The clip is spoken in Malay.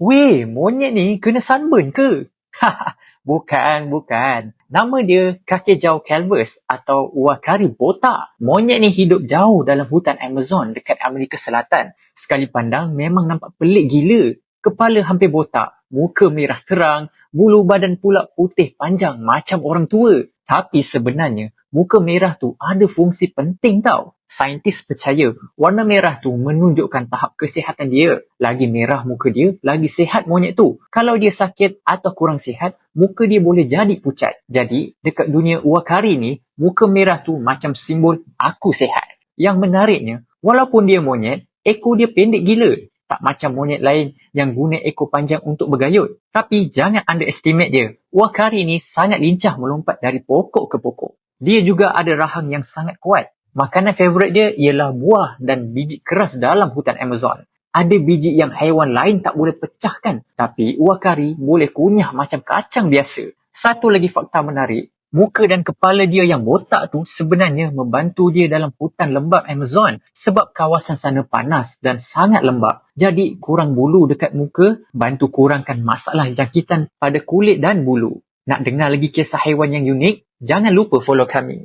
Weh, monyet ni kena sunburn ke? Haha, bukan. Nama dia Kakejau calvus atau uakari botak. Monyet ni hidup jauh dalam hutan Amazon dekat Amerika Selatan. Sekali pandang memang nampak pelik gila. Kepala hampir botak, muka merah terang, bulu badan pula putih panjang macam orang tua. Tapi sebenarnya, muka merah tu ada fungsi penting tau. Saintis percaya warna merah tu menunjukkan tahap kesihatan dia. Lagi merah muka dia, lagi sihat monyet tu. Kalau dia sakit atau kurang sihat, muka dia boleh jadi pucat. Jadi, dekat dunia uakari ni, muka merah tu macam simbol aku sihat. Yang menariknya, walaupun dia monyet, ekor dia pendek gila. Tak macam monyet lain yang guna ekor panjang untuk bergayut. Tapi jangan underestimate dia. Uakari ni sangat lincah melompat dari pokok ke pokok. Dia juga ada rahang yang sangat kuat. Makanan favorit dia ialah buah dan biji keras dalam hutan Amazon. Ada biji yang haiwan lain tak boleh pecahkan. Tapi uakari boleh kunyah macam kacang biasa. Satu lagi fakta menarik. Muka dan kepala dia yang botak tu sebenarnya membantu dia dalam hutan lembap Amazon sebab kawasan sana panas dan sangat lembap. Jadi kurang bulu dekat muka bantu kurangkan masalah jangkitan pada kulit dan bulu. Nak dengar lagi kisah haiwan yang unik? Jangan lupa follow kami.